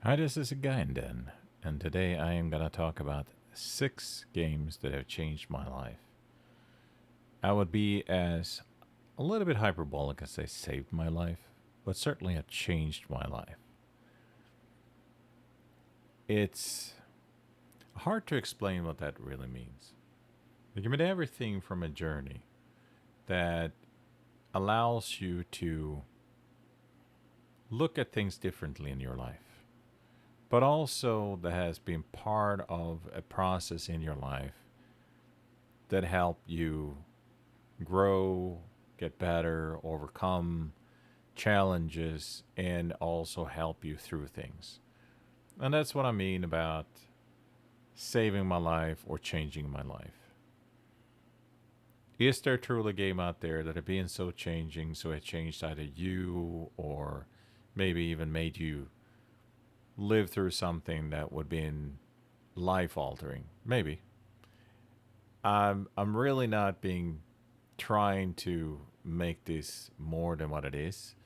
Hi, this is Again, and today I am going to talk about 6 games that have changed my life. I would be as a little bit hyperbolic as they saved my life, but certainly have changed my life. It's hard to explain what that really means. But you made everything from a journey that allows you to look at things differently in your life, but also that has been part of a process in your life that helped you grow, get better, overcome challenges, and also help you through things. And that's what I mean about saving my life or changing my life. Is there truly a game out there that have been so changing so it changed either you or maybe even made you live through something that would be life altering? Maybe. I'm really not being trying to make this more than what it is.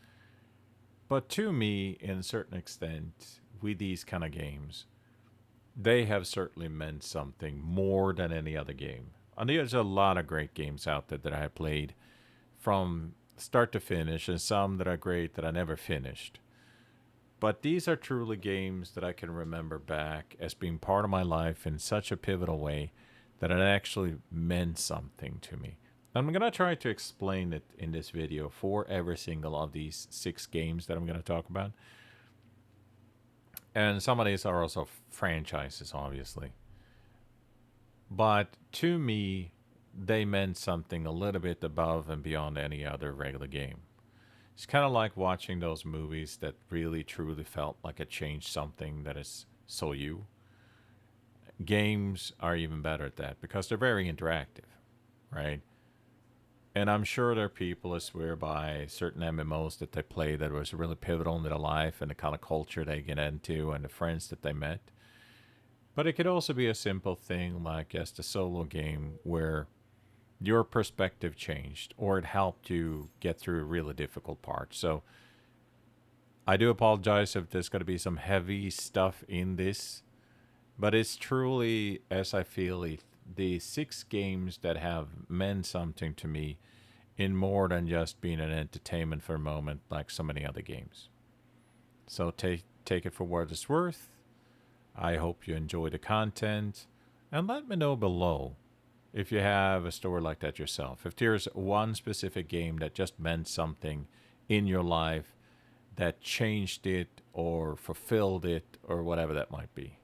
But to me, in a certain extent, with these kind of games, they have certainly meant something more than any other game. And there's a lot of great games out there that I have played from start to finish, and some that are great that I never finished. But these are truly games that I can remember back as being part of my life in such a pivotal way that it actually meant something to me. I'm going to try to explain it in this video for every single of these 6 games that I'm going to talk about. And some of these are also franchises, obviously. But to me, they meant something a little bit above and beyond any other regular game. It's kind of like watching those movies that really truly felt like it changed something that is so you. Games are even better at that because they're very interactive, right? And I'm sure there are people that swear by certain MMOs that they play that was really pivotal in their life and the kind of culture they get into and the friends that they met. But it could also be a simple thing like just a solo game where your perspective changed or it helped you get through a really difficult part. So I do apologize if there's going to be some heavy stuff in this, but it's truly, as I feel it, the 6 games that have meant something to me in more than just being an entertainment for a moment like so many other games. So take it for what it's worth. I hope you enjoy the content, and let me know below if you have a story like that yourself. If there's one specific game that just meant something in your life that changed it or fulfilled it or whatever that might be.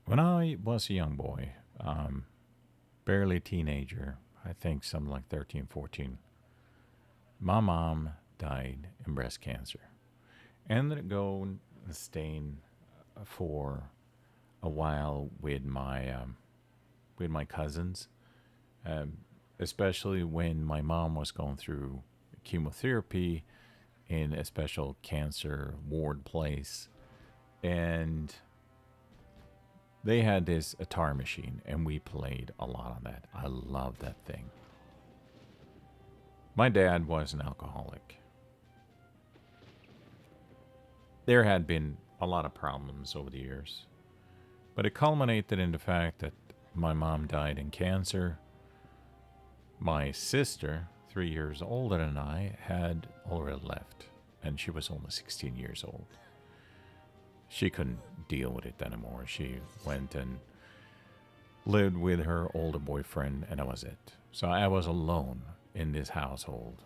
When I was a young boy, barely a teenager, I think something like 13, 14, my mom died in breast cancer. Ended up going and staying for a while with my cousins, um, especially when my mom was going through chemotherapy in a special cancer ward place, and they had this Atari machine, and we played a lot on that. I loved that thing. My dad was an alcoholic. There had been a lot of problems over the years, but it culminated in the fact that my mom died in cancer. My sister, 3 years older than I, had already left, and she was only 16 years old. She couldn't deal with it anymore. She went and lived with her older boyfriend, and that was it. So I was alone in this household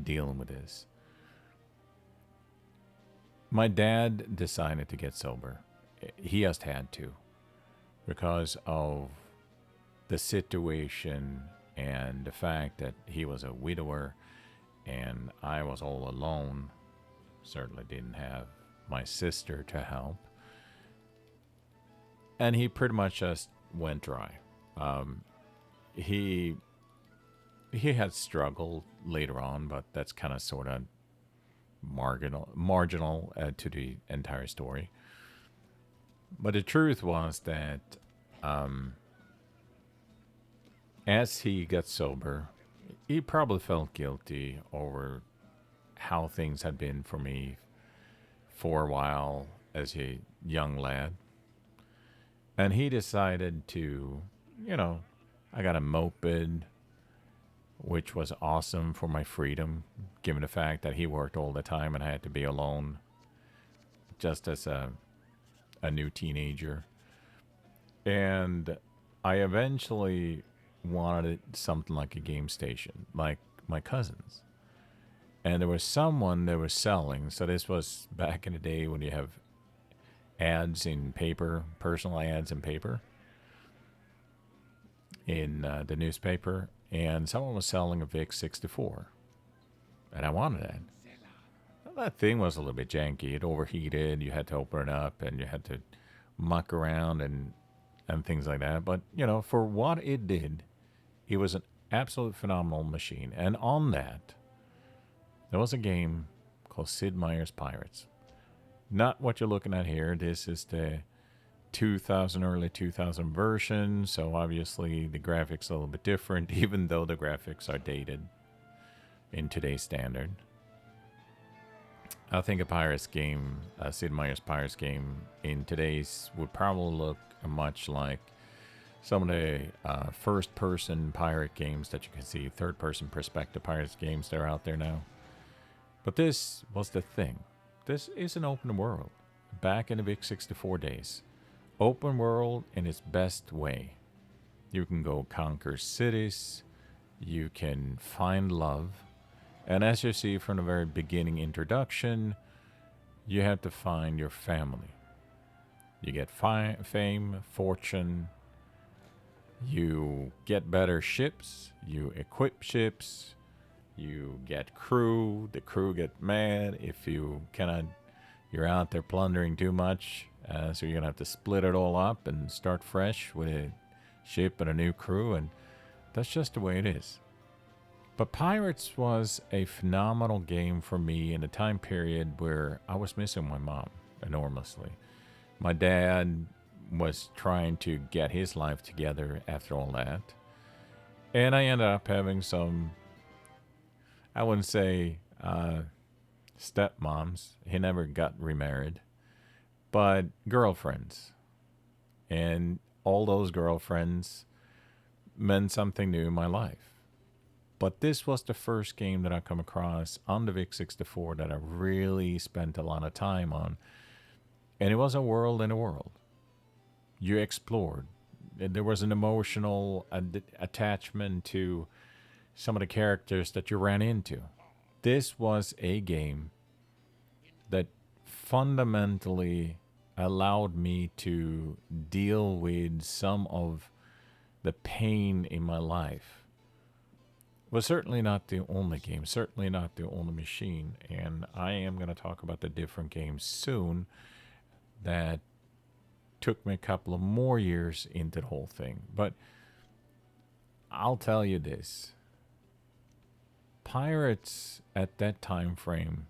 dealing with this. My dad decided to get sober. He just had to because of the situation and the fact that he was a widower and I was all alone. Certainly didn't have my sister to help. And he pretty much just went dry. He had struggled later on, but that's kind of sort of marginal to the entire story. But the truth was that as he got sober, he probably felt guilty over how things had been for me for a while as a young lad. And he decided to, you know, I got a moped, which was awesome for my freedom, given the fact that he worked all the time and I had to be alone just as a new teenager. And I eventually wanted something like a game station, like my cousins. And there was someone that was selling. So this was back in the day when you have ads in paper, personal ads in paper, in the newspaper. And someone was selling a VIC 64. And I wanted that. Well, that thing was a little bit janky. It overheated. You had to open it up and you had to muck around and things like that. But, you know, for what it did, it was an absolute phenomenal machine. And on that, there was a game called Sid Meier's Pirates. Not what you're looking at here. This is the 2000, early 2000 version. So obviously the graphics are a little bit different, even though the graphics are dated in today's standard. I think a Pirates game, a Sid Meier's Pirates game in today's would probably look much like some of the first-person pirate games that you can see, third-person perspective Pirates games that are out there now. But this was the thing. This is an open world. Back in the Vic 64 days. Open world in its best way. You can go conquer cities. You can find love. And as you see from the very beginning introduction, you have to find your family. You get fame, fortune. You get better ships. You equip ships. You get crew. The crew get mad if you're out there plundering too much. So you're going to have to split it all up and start fresh with a ship and a new crew. And that's just the way it is. But Pirates was a phenomenal game for me in a time period where I was missing my mom enormously. My dad was trying to get his life together after all that. And I ended up having some, I wouldn't say stepmoms. He never got remarried. But girlfriends. And all those girlfriends meant something new in my life. But this was the first game that I come across on the VIC 64 that I really spent a lot of time on. And it was a world in a world. You explored. There was an emotional attachment to some of the characters that you ran into. This was a game that fundamentally allowed me to deal with some of the pain in my life. Was certainly not the only game, certainly not the only machine, and I am going to talk about the different games soon that took me a couple of more years into the whole thing. But I'll tell you this. Pirates at that time frame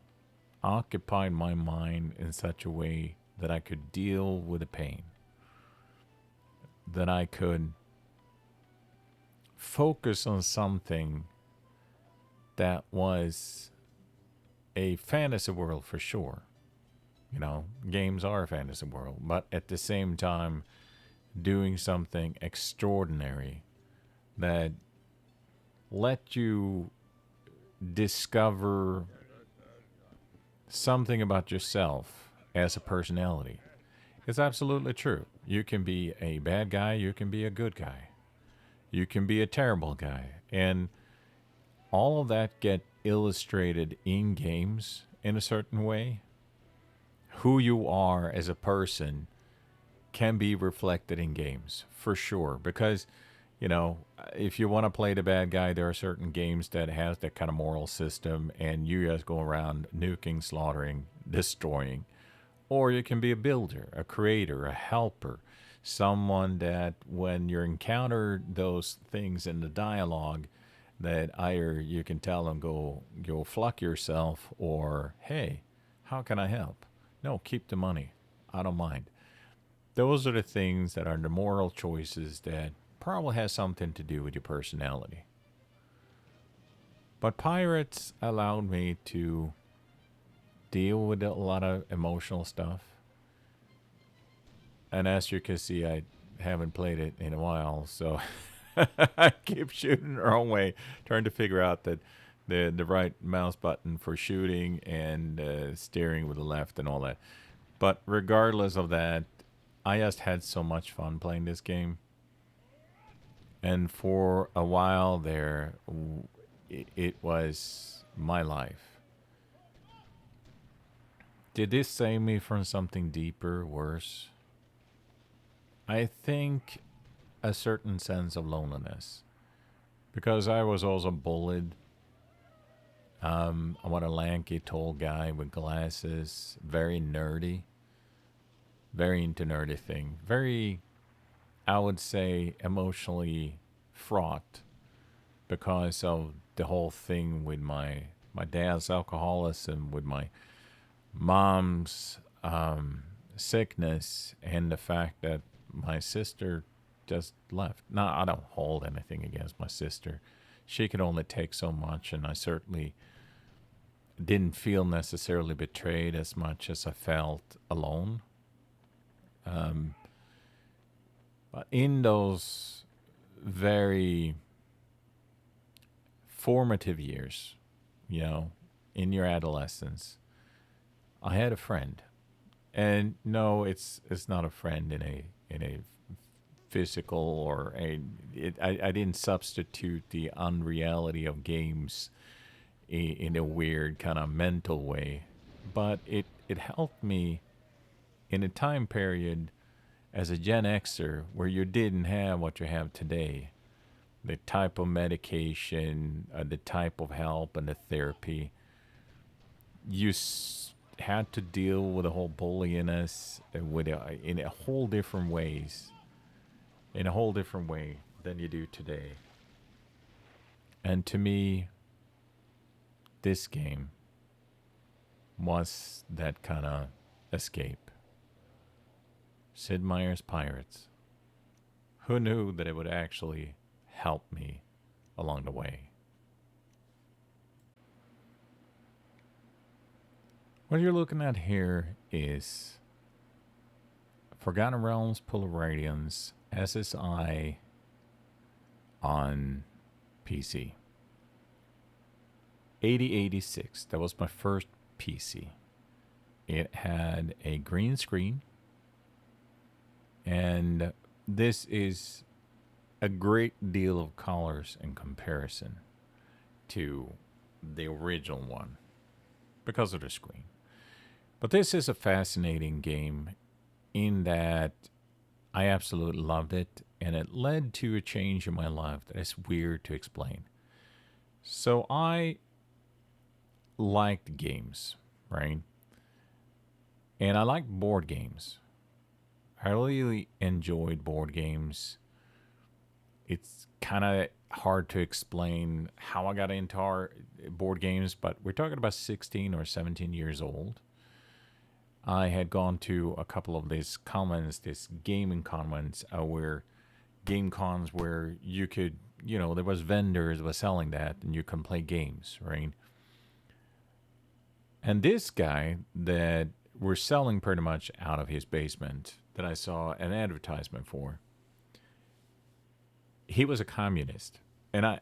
occupied my mind in such a way that I could deal with the pain, that I could focus on something that was a fantasy world for sure. You know, games are a fantasy world, but at the same time, doing something extraordinary that let you discover something about yourself as a personality. It's absolutely true. You can be a bad guy, you can be a good guy. You can be a terrible guy. And all of that get illustrated in games in a certain way. Who you are as a person can be reflected in games, for sure. Because, you know, if you want to play the bad guy, there are certain games that has that kind of moral system, and you just go around nuking, slaughtering, destroying. Or you can be a builder, a creator, a helper, someone that when you encounter those things in the dialogue, that either you can tell them, go fuck yourself, or, hey, how can I help? No, keep the money. I don't mind. Those are the things that are the moral choices that probably has something to do with your personality. But Pirates allowed me to deal with a lot of emotional stuff. And as you can see, I haven't played it in a while, so I keep shooting the wrong way, trying to figure out that the right mouse button for shooting and steering with the left and all that. But regardless of that, I just had so much fun playing this game. And for a while there, it was my life. Did this save me from something deeper, worse? I think a certain sense of loneliness. Because I was also bullied. I'm a lanky, tall guy with glasses, very nerdy. Very into nerdy thing. Very, I would say, emotionally fraught because of the whole thing with my dad's alcoholism, with my mom's sickness, and the fact that my sister just left. Now, I don't hold anything against my sister. She could only take so much, and I certainly didn't feel necessarily betrayed as much as I felt alone. But in those very formative years, in your adolescence, I had a friend, and no, it's not a friend in a physical or I didn't substitute the unreality of games in a weird kind of mental way, but it helped me in a time period as a Gen Xer where you didn't have what you have today, the type of medication, the type of help, and the therapy. You had to deal with the whole bullyingness in a whole different ways, in a whole different way than you do today. And to me, this game was that kind of escape. Sid Meier's Pirates. Who knew that it would actually help me along the way? What you're looking at here is Forgotten Realms Pool of Radiance SSI on PC. 8086. That was my first PC. It had a green screen. And this is a great deal of colors in comparison to the original one because of the screen. But this is a fascinating game in that I absolutely loved it, and it led to a change in my life that is weird to explain. So I liked games, right? And I like board games. I really enjoyed board games. It's kind of hard to explain how I got into our board games, but we're talking about 16 or 17 years old. I had gone to a couple of these commons, these gaming commons, where game cons where you could, there was vendors that were selling that and you can play games, right? And this guy that we're selling pretty much out of his basement that I saw an advertisement for, he was a communist. And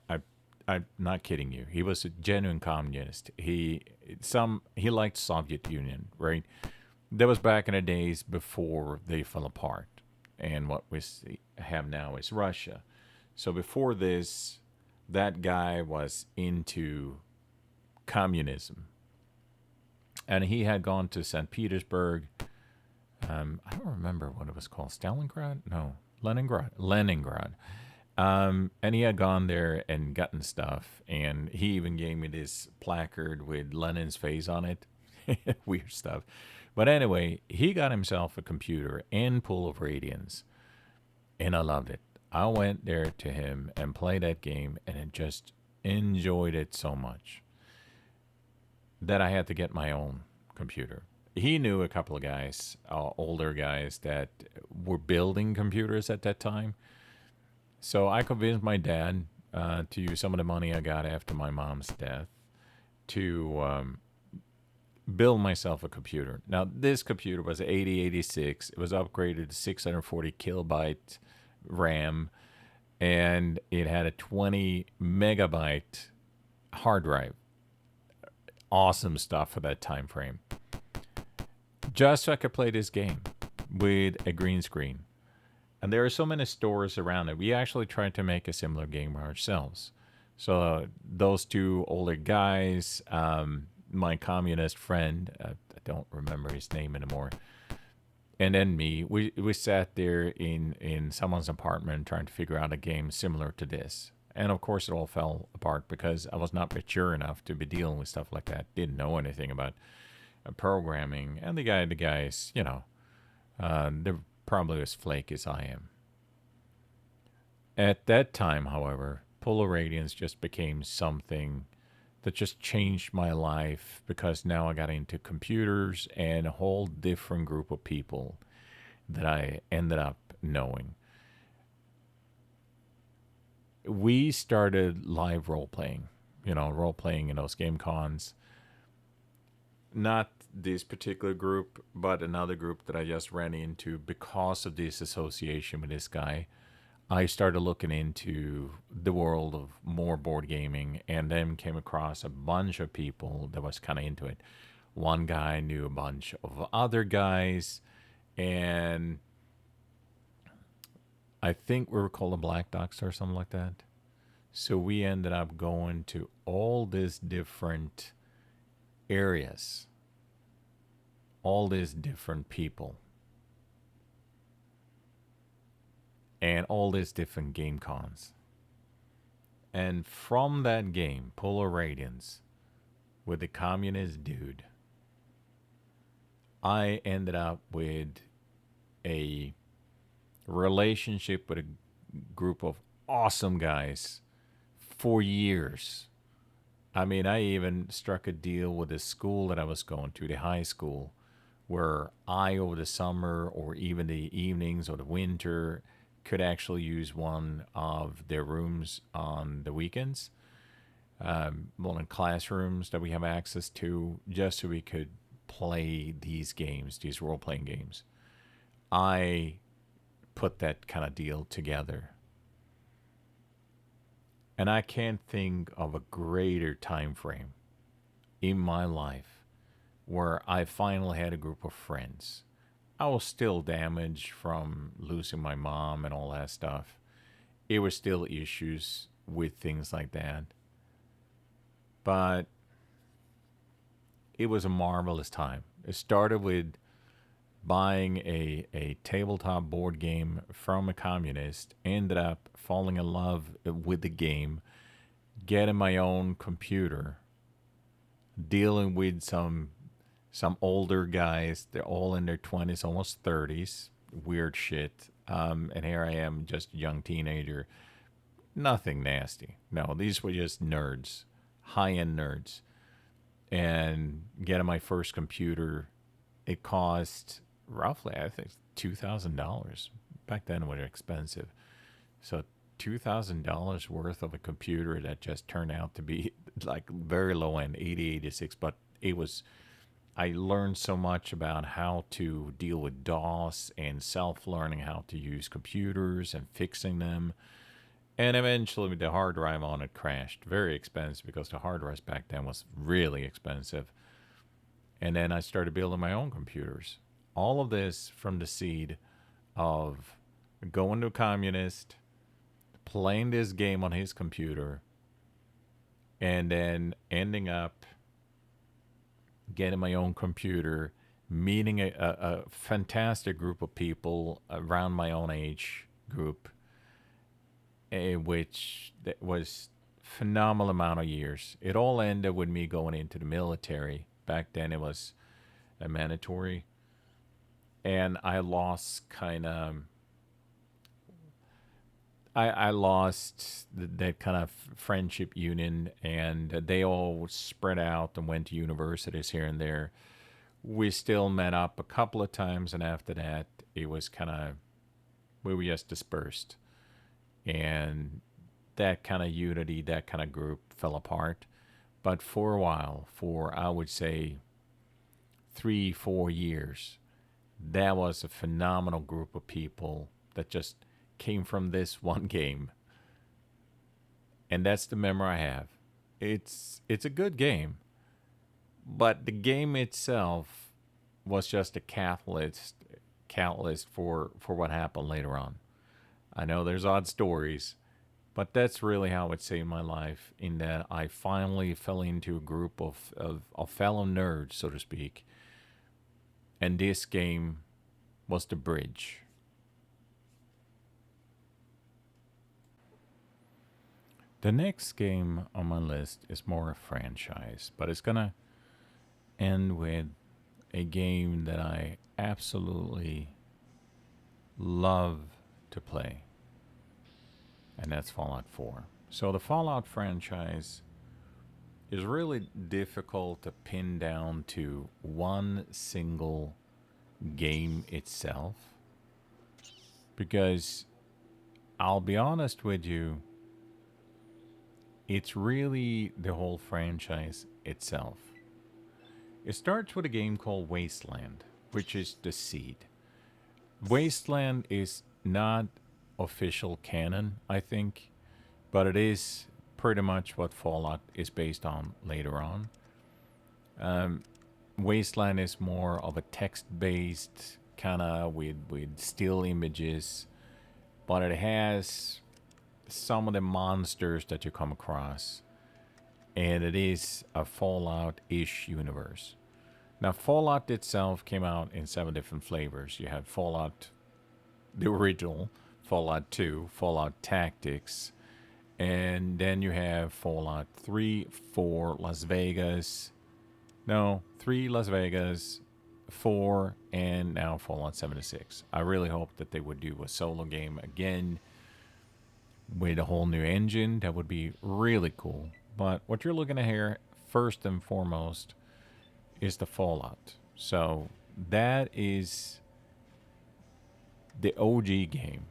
I'm not kidding you. He was a genuine communist. He liked Soviet Union, right? That was back in the days before they fell apart. And what we have now is Russia. So before this, that guy was into communism. And he had gone to St. Petersburg. I don't remember what it was called. Stalingrad? No, Leningrad. And he had gone there and gotten stuff. And he even gave me this placard with Lenin's face on it. Weird stuff. But anyway, he got himself a computer and Pool of Radiance. And I loved it. I went there to him and played that game and I just enjoyed it so much that I had to get my own computer. He knew a couple of guys, older guys, that were building computers at that time. So I convinced my dad to use some of the money I got after my mom's death to build myself a computer. Now, this computer was 8086. It was upgraded to 640 kilobyte RAM, and it had a 20 megabyte hard drive. Awesome stuff for that time frame. Just so I could play this game with a green screen. And there are so many stores around it. We actually tried to make a similar game ourselves. So those two older guys, my communist friend, I don't remember his name anymore, and then me, we sat there in someone's apartment trying to figure out a game similar to this. And of course, it all fell apart because I was not mature enough to be dealing with stuff like that. Didn't know anything about programming. And the guys, they're probably as flaky as I am. At that time, however, Polar Radiance just became something that just changed my life because now I got into computers and a whole different group of people that I ended up knowing. We started live role playing, role playing in those game cons. Not this particular group, but another group that I just ran into because of this association with this guy. I started looking into the world of more board gaming and then came across a bunch of people that was kind of into it. One guy knew a bunch of other guys, and I think we were called the Black Ducks or something like that. So we ended up going to all these different areas, all these different people, and all these different game cons. And from that game, Polar Radiance, with the communist dude, I ended up with a relationship with a group of awesome guys for years. I mean, I even struck a deal with the school that I was going to, the high school, where I, over the summer or even the evenings or the winter, could actually use one of their rooms on the weekends, one of the classrooms that we have access to, just so we could play these games, these role-playing games. I put that kind of deal together. And I can't think of a greater time frame in my life where I finally had a group of friends. I was still damaged from losing my mom and all that stuff. It was still issues with things like that. But it was a marvelous time. It started with buying a tabletop board game from a communist, ended up falling in love with the game, getting my own computer, dealing with some older guys. They're all in their 20s, almost 30s. Weird shit. And here I am, just a young teenager. Nothing nasty. No, these were just nerds, high-end nerds. And getting my first computer, it cost roughly, I think, $2,000. Back then, it was expensive. So $2,000 worth of a computer that just turned out to be like very low end, 8086, but it was. I learned so much about how to deal with DOS and self-learning how to use computers and fixing them. And eventually the hard drive on it crashed. Very expensive because the hard drives back then was really expensive. And then I started building my own computers. All of this from the seed of going to a communist, playing this game on his computer, and then ending up getting my own computer, meeting a fantastic group of people around my own age group, which was phenomenal amount of years. It all ended with me going into the military. Back then it was mandatory. And I lost kind of... I lost that kind of friendship union, and they all spread out and went to universities here and there. We still met up a couple of times, and after that, it was kind of, we were just dispersed. And that kind of unity, that kind of group fell apart. But for a while, for I would say 3-4 years. That was a phenomenal group of people that just came from this one game. And that's the memory I have. It's a good game, but the game itself was just a catalyst for what happened later on. I know there's odd stories, but that's really how it saved my life. In that I finally fell into a group of fellow nerds, so to speak, and this game was the bridge. The next game on my list is more a franchise, but it's gonna end with a game that I absolutely love to play, and that's Fallout 4. So the Fallout franchise is really difficult to pin down to one single game itself, because I'll be honest with you, it's really the whole franchise itself. It starts with a game called Wasteland, which is the seed. Wasteland is not official canon, I think, but it is pretty much what Fallout is based on later on. Wasteland is more of a text-based kind of with still images, but it has some of the monsters that you come across, and it is a Fallout-ish universe. Now, Fallout itself came out in 7 different flavors. You had Fallout, the original, Fallout 2, Fallout Tactics, and then you have Fallout 3, 4, Las Vegas. No, 3, Las Vegas, 4, and now Fallout 76. I really hope that they would do a solo game again with a whole new engine. That would be really cool. But what you're looking at here, first and foremost, is the Fallout. So that is the OG game.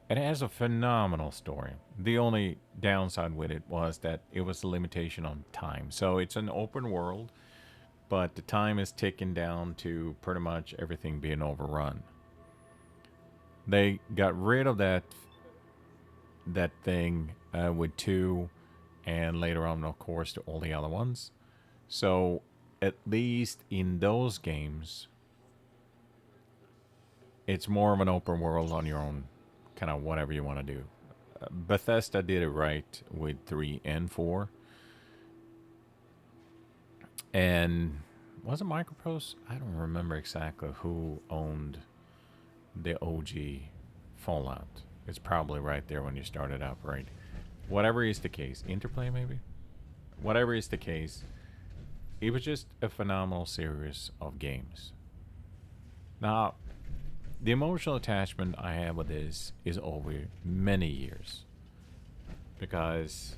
It has a phenomenal story. The only downside with it was that it was a limitation on time. So it's an open world, but the time is ticking down to pretty much everything being overrun. They got rid of that thing with 2, and later on, of course, to all the other ones. So at least in those games, it's more of an open world on your own, kind of whatever you want to do. Bethesda did it right with 3 and 4. And was it Microprose? I don't remember exactly who owned the OG Fallout. It's probably right there when you start it up, right? Whatever is the case. Interplay, maybe? Whatever is the case, it was just a phenomenal series of games. Now, the emotional attachment I have with this is over many years, because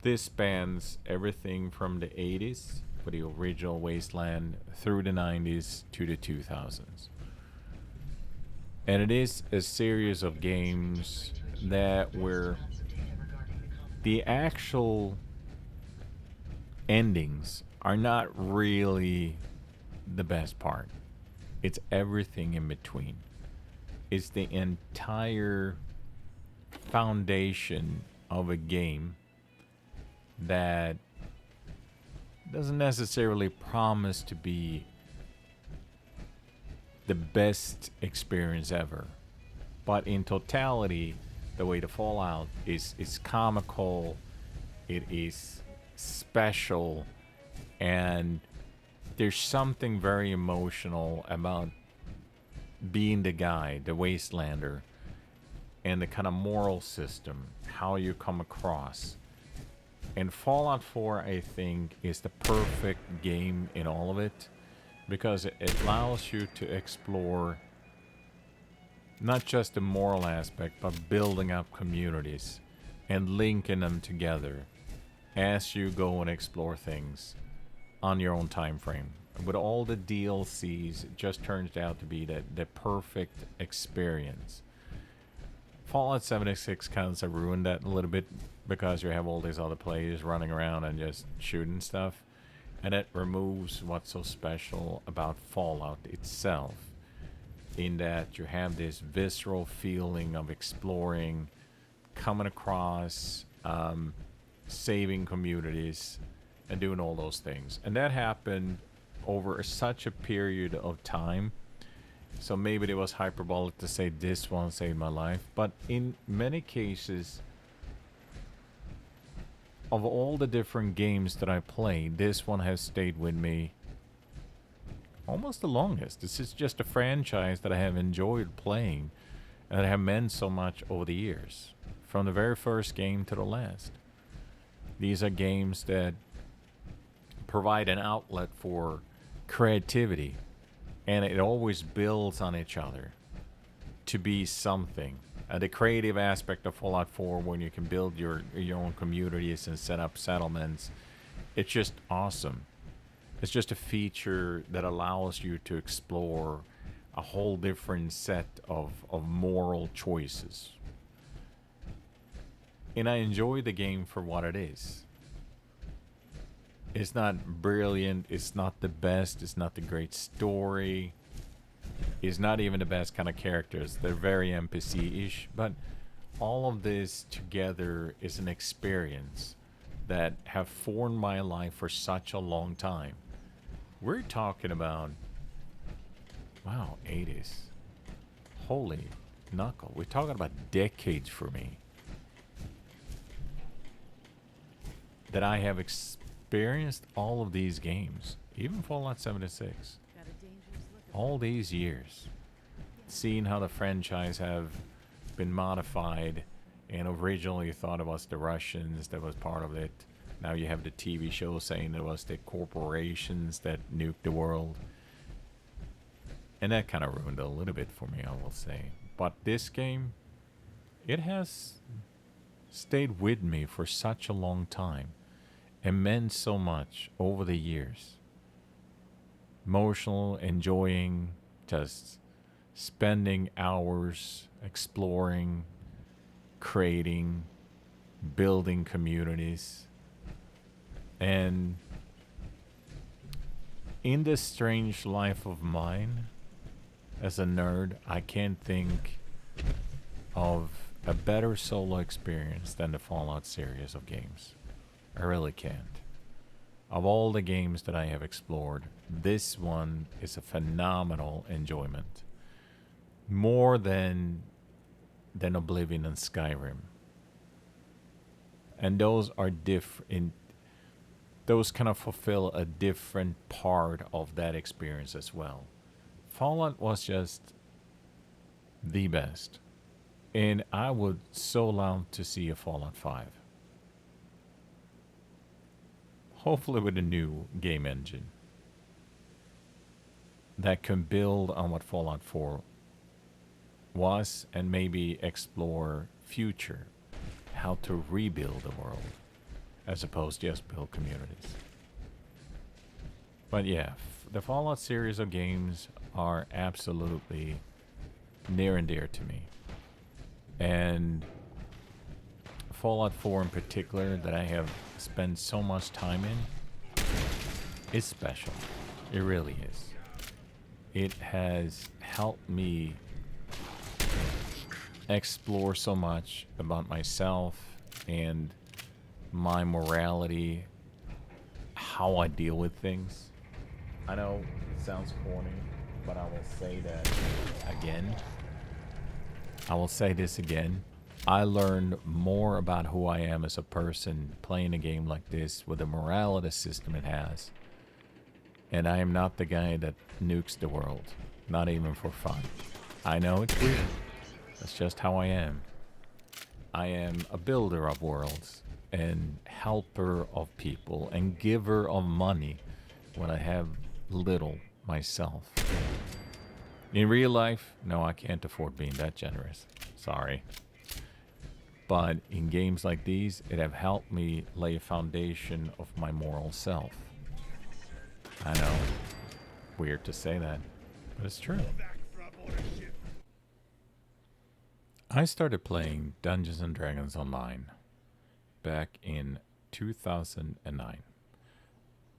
this spans everything from the 80s for the original Wasteland through the 90s to the 2000s. And it is a series of games that were the actual endings are not really the best part. It's everything in between. It's the entire foundation of a game that doesn't necessarily promise to be the best experience ever. But in totality, the way the Fallout is comical, it is special, and there's something very emotional about being the guy, the Wastelander, and the kind of moral system, how you come across. And Fallout 4, I think, is the perfect game in all of it, because it allows you to explore not just the moral aspect, but building up communities and linking them together as you go and explore things on your own time frame. With all the DLCs, it just turns out to be the perfect experience. Fallout 76 kind of ruined that a little bit, because you have all these other players running around and just shooting stuff. And it removes what's so special about Fallout itself, in that you have this visceral feeling of exploring, coming across, saving communities, and doing all those things. And that happened over such a period of time. So maybe it was hyperbolic to say this one saved my life, but in many cases, of all the different games that I played, this one has stayed with me almost the longest. This is just a franchise that I have enjoyed playing and that have meant so much over the years, from the very first game to the last. These are games that provide an outlet for creativity, and it always builds on each other to be something. The creative aspect of Fallout 4, when you can build your own communities and set up settlements, it's just awesome. It's just a feature that allows you to explore a whole different set of moral choices. And I enjoy the game for what it is. It's not brilliant, it's not the best, it's not the great story, it's not even the best kind of characters. They're very NPC-ish, but all of this together is an experience that have formed my life for such a long time. We're talking about, wow, 80s. Holy knuckle. We're talking about decades for me that I have experienced all of these games, even Fallout 76. All these years, seeing how the franchise have been modified, and originally thought it was the Russians that was part of it. Now you have the TV show saying it was the corporations that nuked the world. And that kind of ruined it a little bit for me, I will say. But this game, it has stayed with me for such a long time and meant so much over the years. Emotional, enjoying, just spending hours exploring, creating, building communities. And in this strange life of mine, as a nerd, I can't think of a better solo experience than the Fallout series of games. I really can't. Of all the games that I have explored, this one is a phenomenal enjoyment. More than Oblivion and Skyrim. And those are different. Those kind of fulfill a different part of that experience as well. Fallout was just the best. And I would so love to see a Fallout 5. Hopefully with a new game engine that can build on what Fallout 4 was and maybe explore future, how to rebuild the world as opposed to just build communities. But yeah, the Fallout series of games are absolutely near and dear to me. And Fallout 4 in particular, that I have spent so much time in, is special. It really is. It has helped me explore so much about myself and my morality, how I deal with things. I know it sounds corny, but I will say that again. I will say this again. I learned more about who I am as a person playing a game like this with the morality system it has. And I am not the guy that nukes the world, not even for fun. I know it's weird. That's just how I am. I am a builder of worlds and helper of people and giver of money when I have little myself. In real life, no, I can't afford being that generous. Sorry. But in games like these, it have helped me lay a foundation of my moral self. I know. Weird to say that, but it's true. I started playing Dungeons & Dragons Online back in 2009.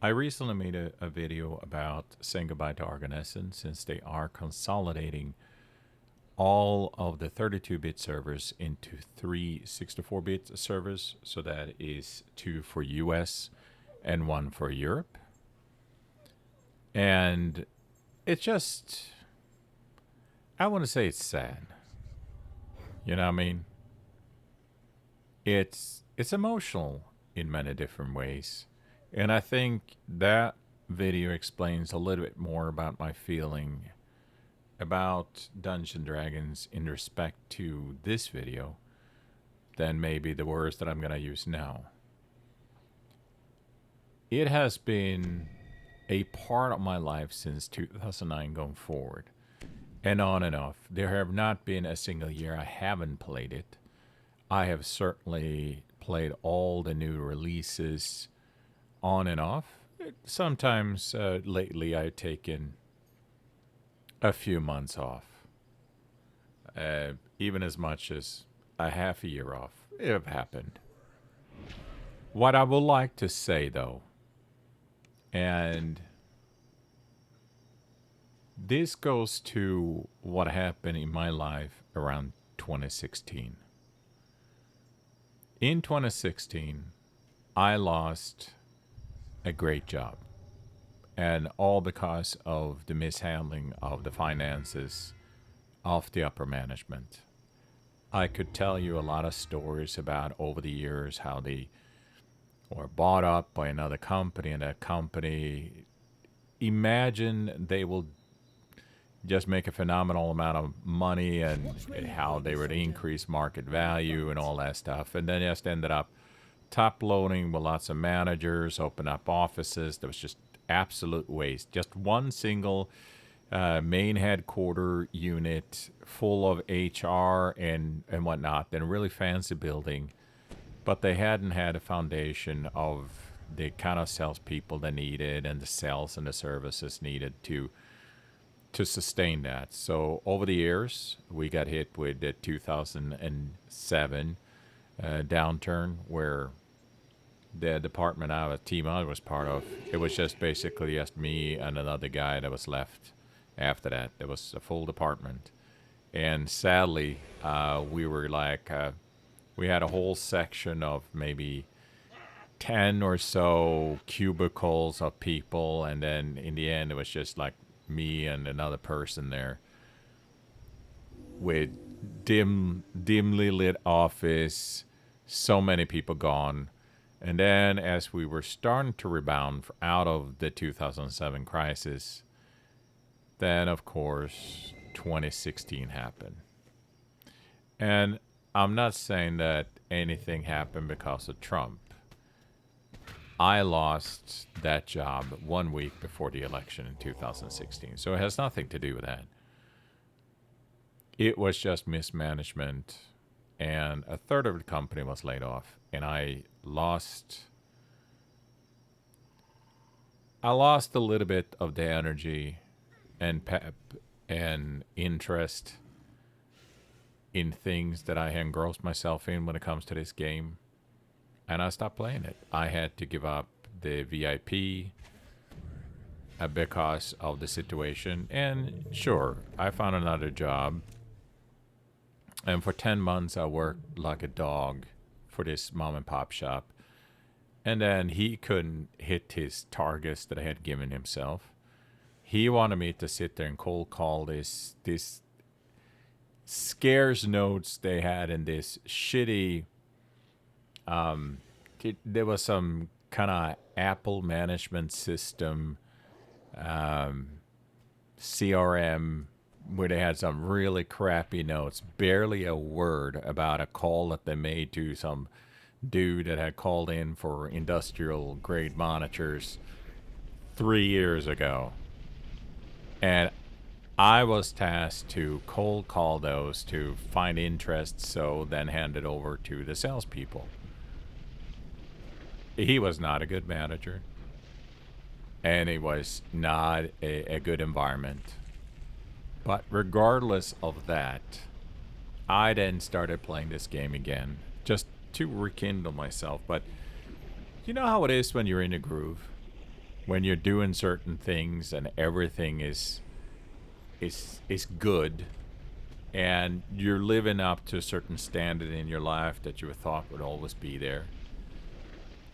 I recently made a video about saying goodbye to Argon Essence since they are consolidating all of the 32-bit servers into three 64-bit servers. So that is two for US and one for Europe. And it's just, I want to say it's sad. You know what I mean? It's emotional in many different ways. And I think that video explains a little bit more about my feeling about Dungeons & Dragons in respect to this video than maybe the words that I'm going to use now. It has been a part of my life since 2009 going forward. And on and off. There have not been a single year I haven't played it. I have certainly played all the new releases on and off. Sometimes lately I've taken a few months off. Even as much as a half a year off. It have happened. What I would like to say though, and this goes to what happened in my life around 2016. In 2016, I lost a great job. And all because of the mishandling of the finances of the upper management. I could tell you a lot of stories about over the years how they were bought up by another company, and that company, imagine they will just make a phenomenal amount of money and how they would increase market value and all that stuff. And then just ended up top loading with lots of managers, open up offices. There was just absolute waste. Just one single main headquarter unit full of HR and whatnot, and a really fancy building. But they hadn't had a foundation of the kind of salespeople they needed and the sales and the services needed to sustain that. So over the years, we got hit with the 2007 downturn where the department team I was part of, it was just basically just me and another guy that was left after that. There was a full department. And sadly, we were like, we had a whole section of maybe 10 or so cubicles of people. And then in the end, it was just like me and another person there with dimly lit office, so many people gone. And then as we were starting to rebound out of the 2007 crisis, then of course 2016 happened. And I'm not saying that anything happened because of Trump. I lost that job 1 week before the election in 2016. So it has nothing to do with that. It was just mismanagement, and a third of the company was laid off, and I lost a little bit of the energy and pep and interest in things that I had engrossed myself in when it comes to this game. And I stopped playing it. I had to give up the VIP because of the situation. And sure, I found another job. And for 10 months, I worked like a dog for this mom and pop shop. And then he couldn't hit his targets that I had given himself. He wanted me to sit there and cold call this scarce notes they had in this shitty, there was some kind of Apple management system, CRM, where they had some really crappy notes, barely a word about a call that they made to some dude that had called in for industrial grade monitors 3 years ago. And I was tasked to cold call those to find interest, so then hand it over to the salespeople. He was not a good manager, and it was not a good environment. But regardless of that, I then started playing this game again, just to rekindle myself. But you know how it is when you're in a groove? when you're doing certain things and everything is good, and you're living up to a certain standard in your life that you thought would always be there,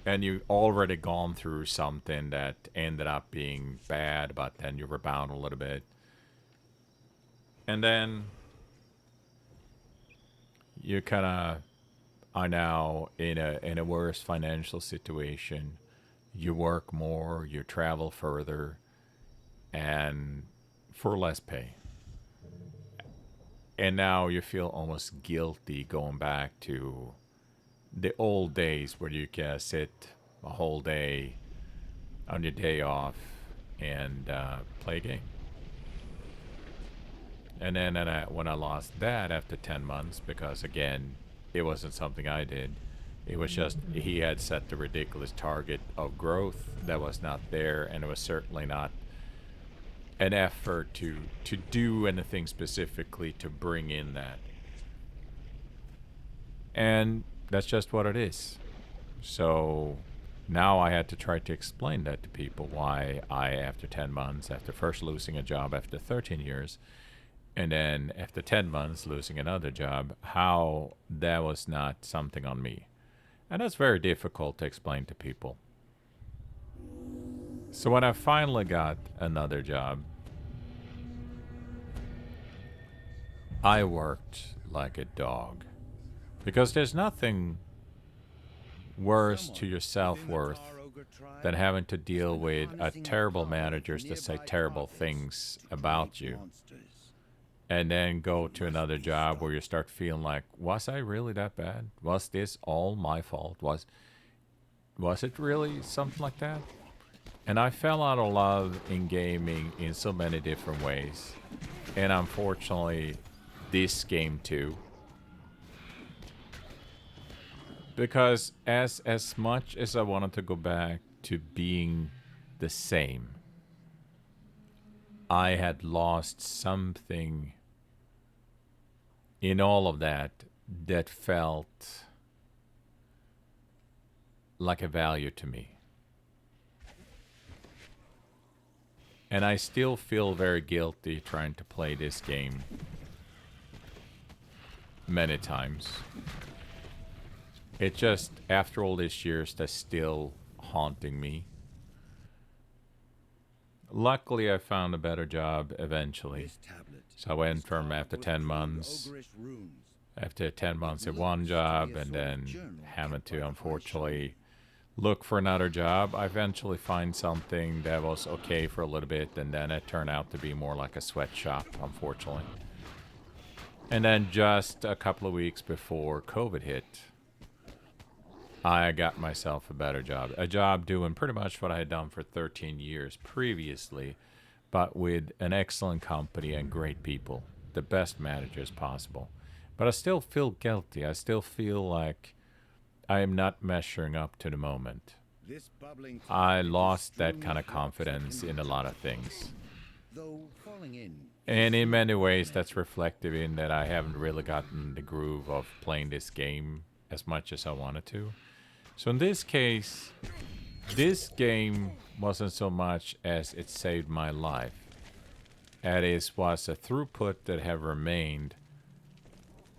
and you've already gone through something that ended up being bad, but then you rebound a little bit, and then you kind of are now in a worse financial situation. You work more, you travel further, and for less pay. And now you feel almost guilty going back to the old days where you can sit a whole day on your day off and play a game. And then when I lost that after 10 months, because again, it wasn't something I did. It was just he had set the ridiculous target of growth that was not there, and it was certainly not an effort to do anything specifically to bring in that. And that's just what it is. So now I had to try to explain that to people, why I, after 10 months, after first losing a job after 13 years, and then after 10 months losing another job, how that was not something on me. And that's very difficult to explain to people. So when I finally got another job, I worked like a dog. Because there's nothing worse to your self-worth than having to deal with terrible managers that say terrible things about you, and then go to another job where you start feeling like, was I really that bad? Was this all my fault? Was it really something like that? And I fell out of love in gaming in so many different ways. And unfortunately, this game too. Because as much as I wanted to go back to being the same, I had lost something in all of that that felt like a value to me. And I still feel very guilty trying to play this game many times. It just, after all these years, that's still haunting me. Luckily, I found a better job eventually. So I went from after 10 months at one job, and then having to, unfortunately, look for another job. I eventually find something that was okay for a little bit, and then it turned out to be more like a sweatshop, unfortunately. And then just a couple of weeks before COVID hit, I got myself a better job. A job doing pretty much what I had done for 13 years previously, but with an excellent company and great people, the best managers possible. But I still feel guilty. I still feel like I am not measuring up to the moment. I lost that kind of confidence in a lot of things. And in many ways, that's reflective in that I haven't really gotten the groove of playing this game as much as I wanted to. So in this case, this game wasn't so much as it saved my life. It was a throughput that have remained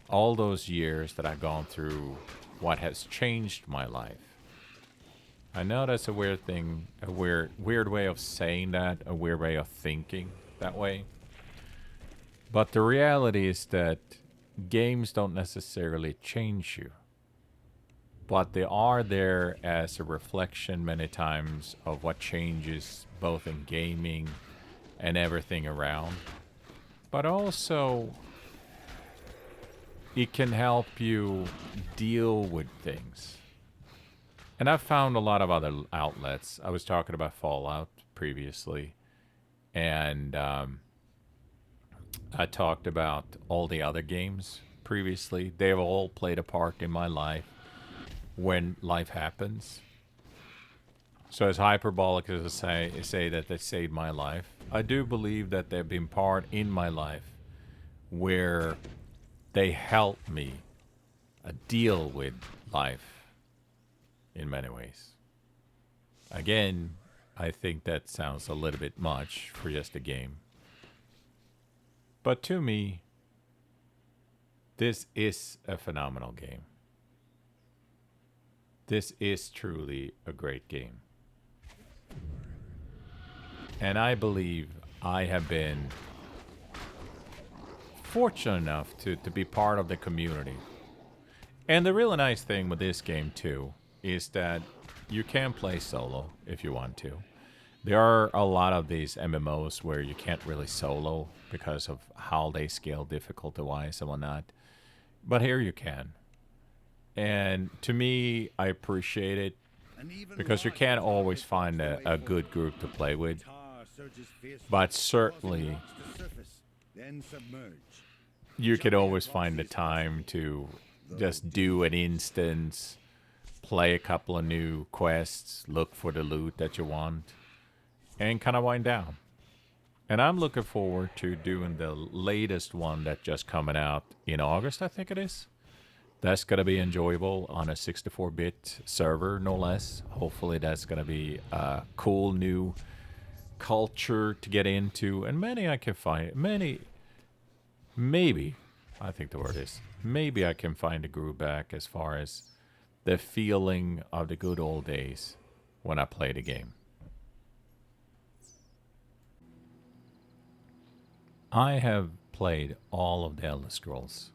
all those years that I've gone through what has changed my life. I know that's a weird thing, a weird way of saying that, a weird way of thinking that way. But the reality is that games don't necessarily change you. But they are there as a reflection many times of what changes both in gaming and everything around. But also, it can help you deal with things. And I've found a lot of other outlets. I was talking about Fallout previously. And I talked about all the other games previously. They've all played a part in my life when life happens. So as hyperbolic as I say that they saved my life, I do believe that they've been part in my life where they helped me deal with life in many ways. Again, I think that sounds a little bit much for just a game. But to me, this is a phenomenal game. This is truly a great game. And I believe I have been fortunate enough to be part of the community. And the really nice thing with this game, too, is that you can play solo if you want to. There are a lot of these MMOs where you can't really solo because of how they scale difficulty-wise and whatnot. But here you can. And to me, I appreciate it because you can't always find a good group to play with. But certainly, you could always find the time to just do an instance, play a couple of new quests, look for the loot that you want, and kind of wind down. And I'm looking forward to doing the latest one that's just coming out in August, I think it is. That's going to be enjoyable on a 64-bit server, no less. Hopefully that's going to be a cool new culture to get into. And maybe, I think the word is, maybe I can find a groove back as far as the feeling of the good old days when I played the game. I have played all of the Elder Scrolls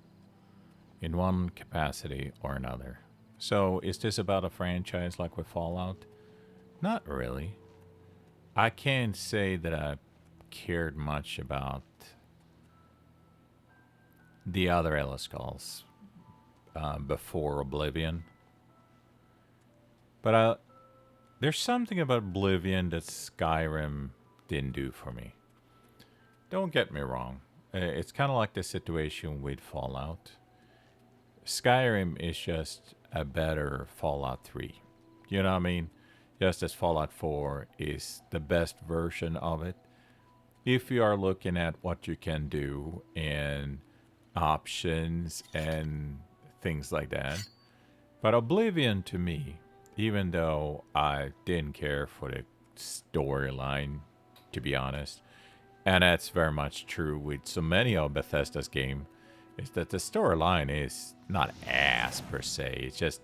in one capacity or another. So is this about a franchise like with Fallout? Not really. I can't say that I cared much about the other Elder Scrolls before Oblivion. But there's something about Oblivion that Skyrim didn't do for me. Don't get me wrong. It's kind of like the situation with Fallout. Skyrim is just a better Fallout 3. You know what I mean? Just as Fallout 4 is the best version of it. If you are looking at what you can do and options and things like that. But Oblivion to me, even though I didn't care for the storyline, to be honest, and that's very much true with so many of Bethesda's game, is that the storyline is not ass per se. It's just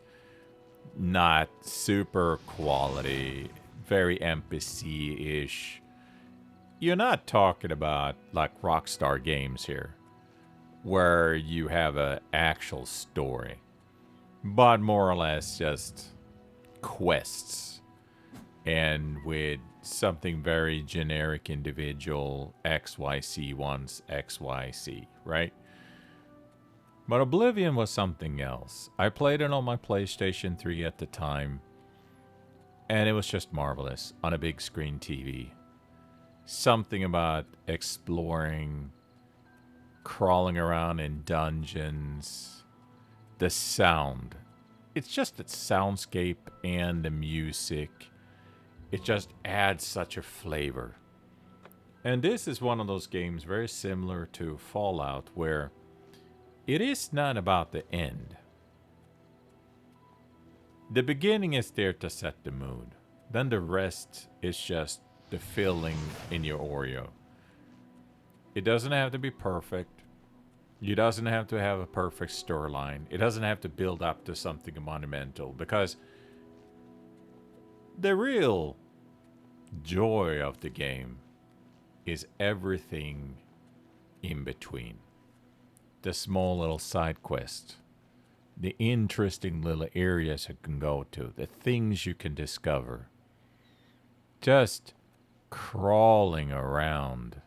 not super quality, very NPC-ish. You're not talking about like Rockstar games here, where you have an actual story, but more or less just quests, and with something very generic individual, XYC wants XYC, right? But Oblivion was something else. I played it on my PlayStation 3 at the time, and it was just marvelous on a big screen TV. Something about exploring, crawling around in dungeons, the sound. It's just the soundscape and the music. It just adds such a flavor. And this is one of those games very similar to Fallout, where it is not about the end. The beginning is there to set the mood. Then the rest is just the filling in your Oreo. It doesn't have to be perfect. It doesn't have to have a perfect storyline. It doesn't have to build up to something monumental, because the real joy of the game is everything in between. The small little side quests, the interesting little areas you can go to, the things you can discover. Just crawling around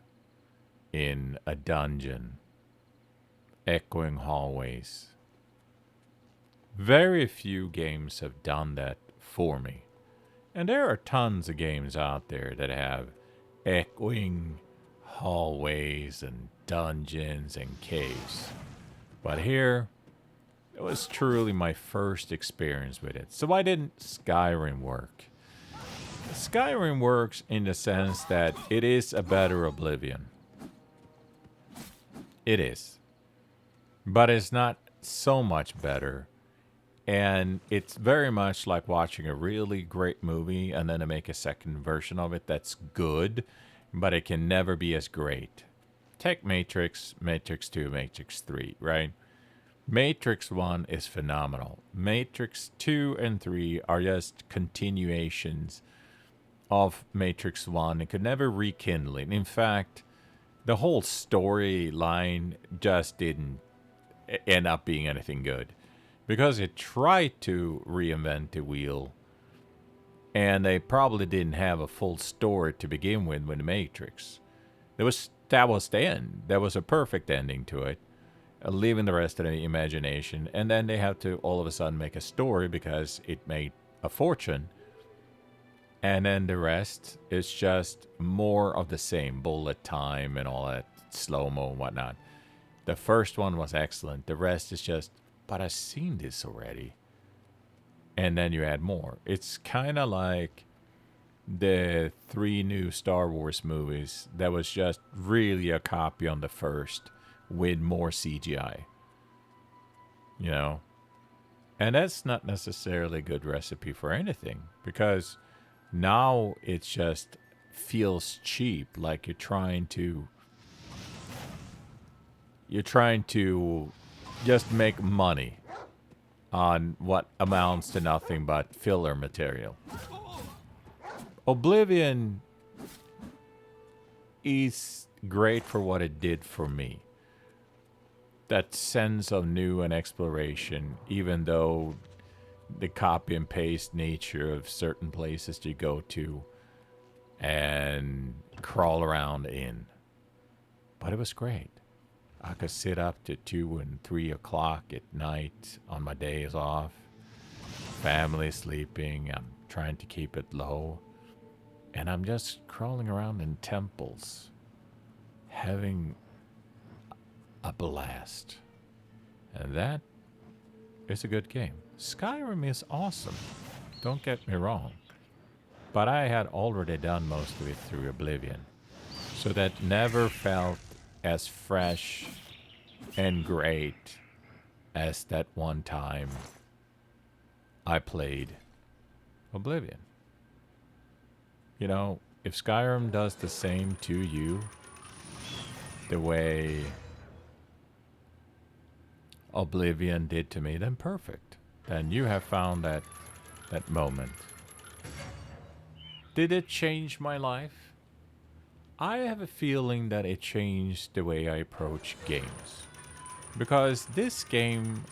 in a dungeon, echoing hallways. Very few games have done that for me. And there are tons of games out there that have echoing hallways and dungeons and caves. But here, it was truly my first experience with it. So why didn't Skyrim work? Skyrim works in the sense that it is a better Oblivion. It is. But it's not so much better And it's very much like watching a really great movie and then to make a second version of it that's good, but it can never be as great. Take Matrix, Matrix 2, Matrix 3, right? Matrix 1 is phenomenal. Matrix 2 and 3 are just continuations of Matrix 1. It could never rekindle it. In fact, the whole storyline just didn't end up being anything good because it tried to reinvent the wheel and they probably didn't have a full story to begin with the Matrix. That was the end. There was a perfect ending to it, leaving the rest to the imagination. And then they had to all of a sudden make a story because it made a fortune. And then the rest is just more of the same, bullet time and all that slow-mo and whatnot. The first one was excellent. The rest is just, but I've seen this already. And then you add more. It's kind of like the 3 new Star Wars movies that was just really a copy on the first with more CGI. You know? And that's not necessarily a good recipe for anything because now it just feels cheap, like you're trying to just make money on what amounts to nothing but filler material. Oblivion is great for what it did for me. That sense of new and exploration, even though the copy and paste nature of certain places you go to and crawl around in. But it was great. I could sit up to 2 and 3 o'clock at night on my days off. Family sleeping. I'm trying to keep it low. And I'm just crawling around in temples, having a blast. And that is a good game. Skyrim is awesome. Don't get me wrong. But I had already done most of it through Oblivion. So that never felt as fresh and great as that one time I played Oblivion. You know, if Skyrim does the same to you, the way Oblivion did to me, then perfect. Then you have found that moment. Did it change my life? I have a feeling that it changed the way I approach games. Because this game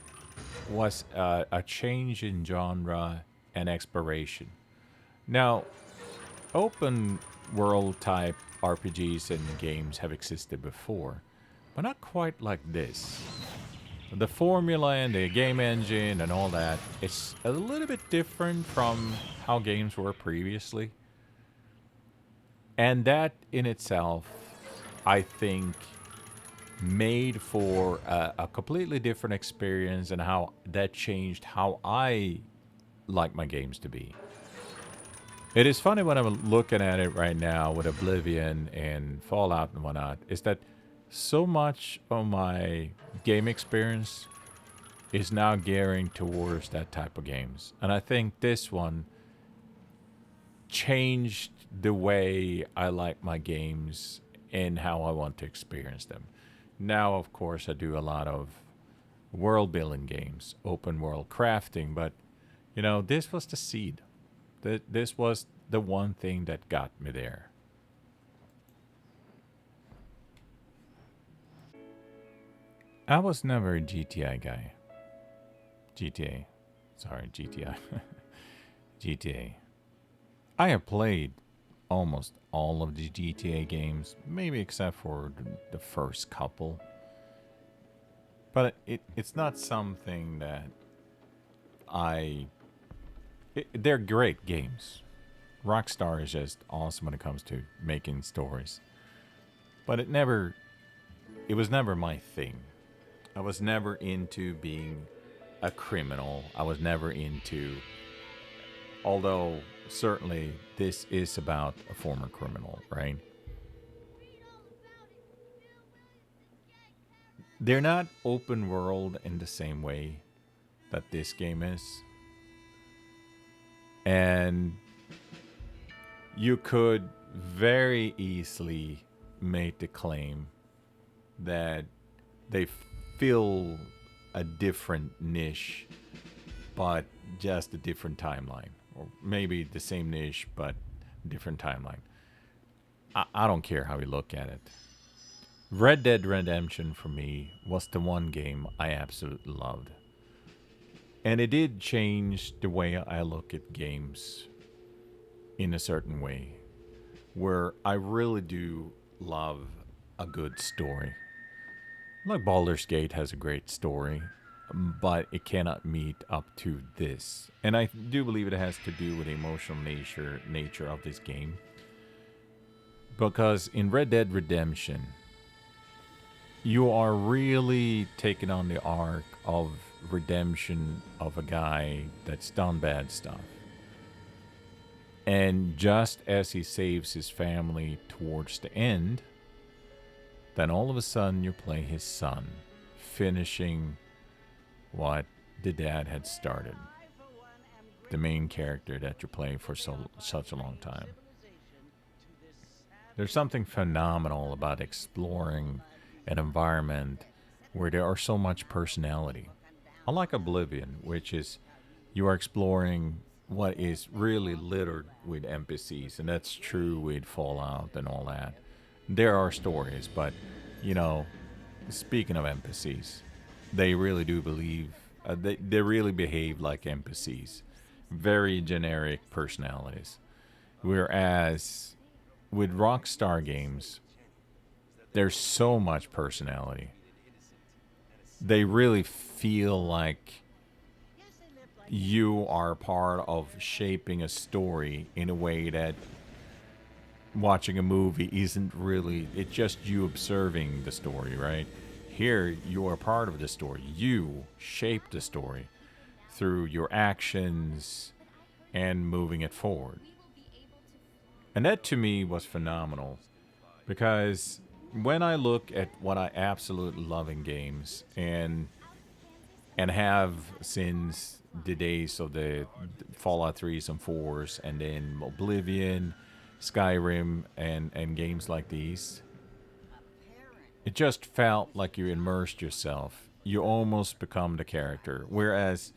was a change in genre and exploration. Now, open world type RPGs and games have existed before, but not quite like this. The formula and the game engine and all that, it's a little bit different from how games were previously. And that in itself, I think, made for a completely different experience and how that changed how I like my games to be. It is funny when I'm looking at it right now with Oblivion and Fallout and whatnot, is that so much of my game experience is now gearing towards that type of games. And I think this one changed the way I like my games and how I want to experience them. Now, of course, I do a lot of world building games, open world crafting, but you know, this was the seed. This was the one thing that got me there. I was never a GTA guy. GTA. Sorry, GTI. GTA. I have played almost all of the GTA games, maybe except for the first couple. But it's not something that they're great games. Rockstar is just awesome when it comes to making stories. But it was never my thing. I was never into being a criminal. I was never into, although certainly this is about a former criminal, right? They're not open world in the same way. that this game is. And you could very easily make the claim that they fill a different niche, but just a different timeline. Or maybe the same niche, but different timeline. I don't care how you look at it. Red Dead Redemption for me was the one game I absolutely loved. And it did change the way I look at games in a certain way, where I really do love a good story. Like Baldur's Gate has a great story, but it cannot meet up to this. And I do believe it has to do with the emotional nature of this game. Because in Red Dead Redemption, you are really taking on the arc of redemption of a guy that's done bad stuff. And just as he saves his family towards the end, then all of a sudden you play his son, finishing what the dad had started. The main character that you play for such a long time. There's something phenomenal about exploring an environment where there are so much personality. Unlike Oblivion, which is you are exploring what is really littered with NPCs, and that's true with Fallout and all that. There are stories, but, you know, speaking of NPCs, they really do believe, they really behave like NPCs. Very generic personalities. Whereas with Rockstar games, there's so much personality. They really feel like you are part of shaping a story in a way that watching a movie isn't really, it's just you observing the story, right? Here, you are part of the story. You shape the story through your actions and moving it forward. And that to me was phenomenal, because when I look at what I absolutely love in games and have since the days of the Fallout 3s and 4s, and then Oblivion, Skyrim, and games like these, it just felt like you immersed yourself. You almost become the character. Whereas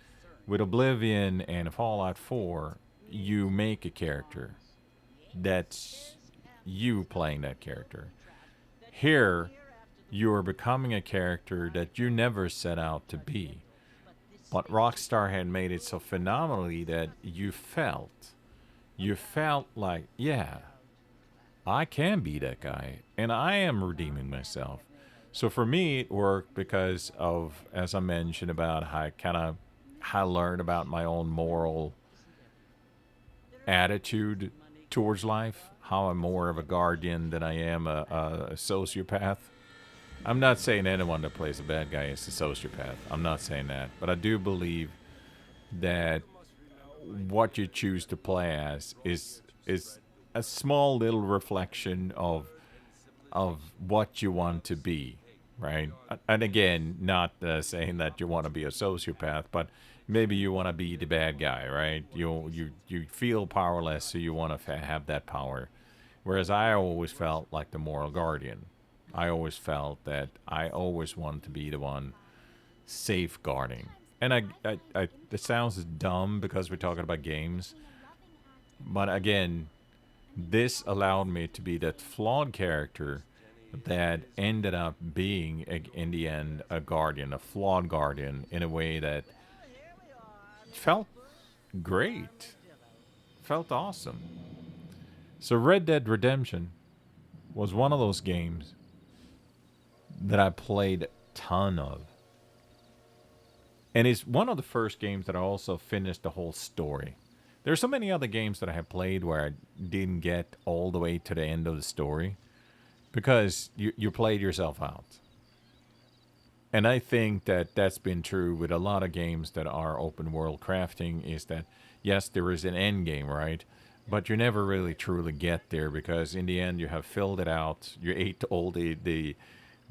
with Oblivion and Fallout 4, you make a character. That's you playing that character. Here, you are becoming a character that you never set out to be. But Rockstar had made it so phenomenally that you felt like, yeah, I can be that guy, and I am redeeming myself. So for me, it worked because of, as I mentioned, about how I learned about my own moral attitude towards life, how I'm more of a guardian than I am a sociopath. I'm not saying anyone that plays a bad guy is a sociopath. I'm not saying that. But I do believe that what you choose to play as is a small little reflection of what you want to be, right? And again, not saying that you want to be a sociopath, but maybe you want to be the bad guy, right? You feel powerless, so you want to have that power. Whereas I always felt like the moral guardian. I always felt that I always wanted to be the one safeguarding. And it sounds dumb because we're talking about games. But again, this allowed me to be that flawed character that ended up being, in the end, a guardian, a flawed guardian, in a way that felt great. Felt awesome. So Red Dead Redemption was one of those games that I played a ton of. And it's one of the first games that I also finished the whole story. There's so many other games that I have played where I didn't get all the way to the end of the story because you played yourself out. And I think that that's been true with a lot of games that are open world crafting, is that, yes, there is an end game, right? But you never really truly get there because in the end you have filled it out. You ate all the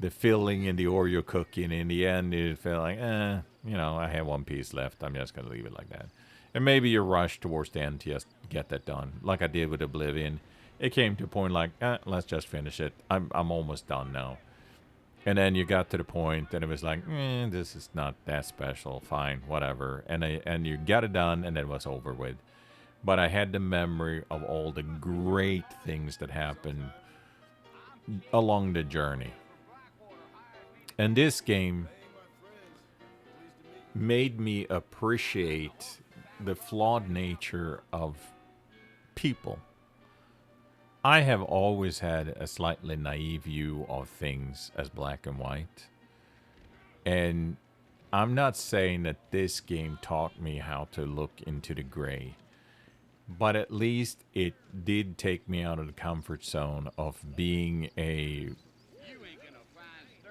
the filling in the Oreo cookie, and in the end, you feel like, I have one piece left. I'm just gonna leave it like that. And maybe you rush towards the end to just get that done, like I did with Oblivion. It came to a point like, let's just finish it. I'm almost done now. And then you got to the point, and it was like, this is not that special. Fine, whatever. And you got it done, and it was over with. But I had the memory of all the great things that happened along the journey. And this game made me appreciate the flawed nature of people. I have always had a slightly naive view of things as black and white. And I'm not saying that this game taught me how to look into the gray. But at least it did take me out of the comfort zone of being a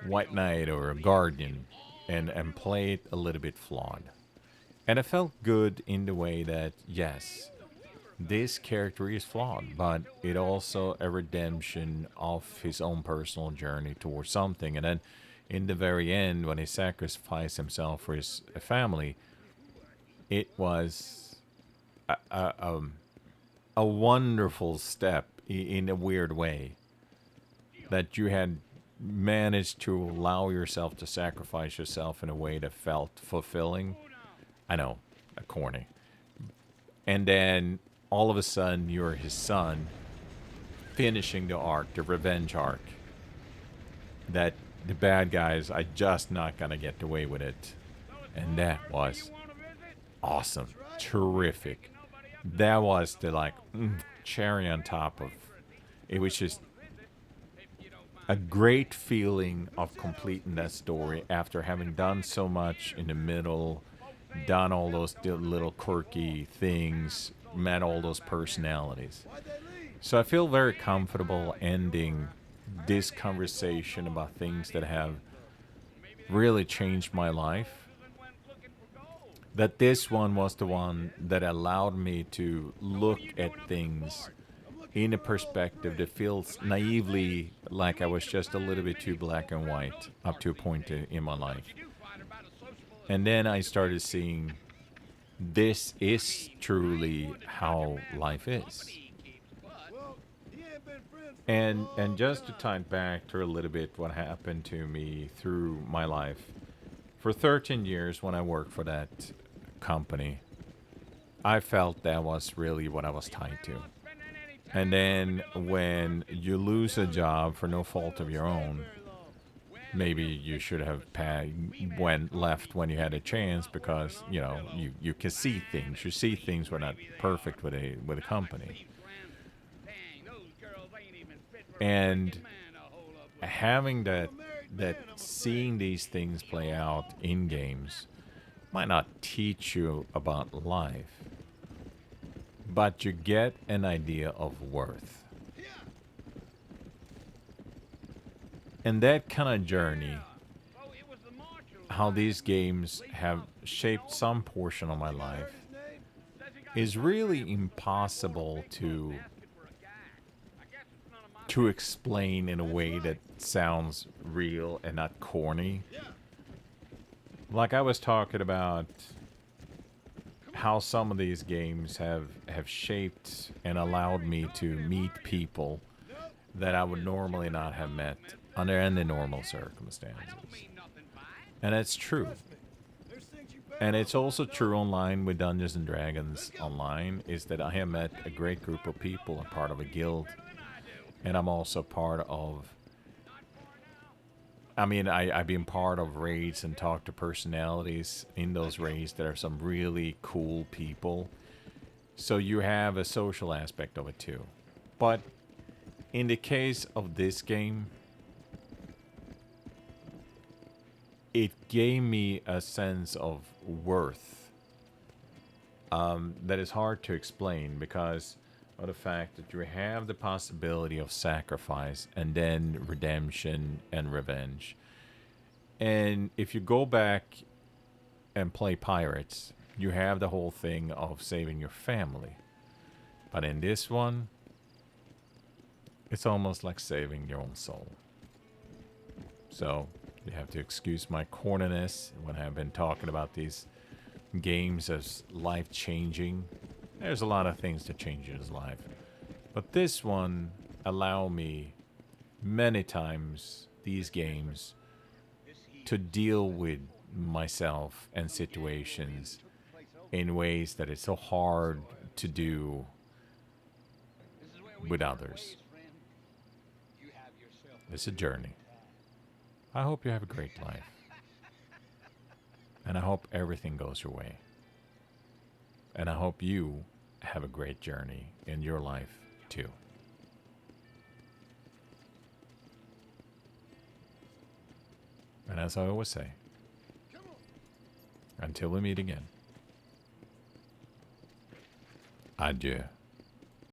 white knight or a guardian and play it a little bit flawed. And it felt good in the way that, yes, this character is flawed, but it also a redemption of his own personal journey towards something. And then in the very end, when he sacrificed himself for his family, it was a wonderful step in a weird way that you had managed to allow yourself to sacrifice yourself in a way that felt fulfilling. I know, corny. And then all of a sudden, you're his son, finishing the arc, the revenge arc. That the bad guys are just not going to get away with it. And that was awesome. Terrific. That was the cherry on top of it. Was just a great feeling of completing that story after having done so much in the middle, done all those little quirky things, met all those personalities. So I feel very comfortable ending this conversation about things that have really changed my life. That this one was the one that allowed me to look at things in a perspective that feels naively like I was just a little bit too black and white up to a point in my life. And then I started seeing this is truly how life is. And just to tie back to a little bit what happened to me through my life. For 13 years when I worked for that company, I felt that was really what I was tied to. And then when you lose a job for no fault of your own, maybe you should have left when you had a chance because, you can see things. You see things were not perfect with a company. And having that seeing these things play out in games might not teach you about life, but you get an idea of worth. And that kind of journey, how these games have shaped some portion of my life, is really impossible to explain in a way that sounds real and not corny. Like I was talking about how some of these games have shaped and allowed me to meet people that I would normally not have met under any normal circumstances. And it's true. And it's also true online with Dungeons and Dragons Online, is that I have met a great group of people, a part of a guild. And I'm also part of... I've been part of raids and talked to personalities in those raids that are some really cool people. So you have a social aspect of it too. But in the case of this game, it gave me a sense of worth that is hard to explain because of the fact that you have the possibility of sacrifice and then redemption and revenge. And if you go back and play Pirates, you have the whole thing of saving your family. But in this one, it's almost like saving your own soul. So you have to excuse my corniness when I've been talking about these games as life-changing. There's a lot of things to change in his life. But this one allow me many times, these games, to deal with myself and situations in ways that it's so hard to do with others. It's a journey. I hope you have a great life. And I hope everything goes your way. And I hope you have a great journey in your life too. And as I always say, until we meet again, adieu.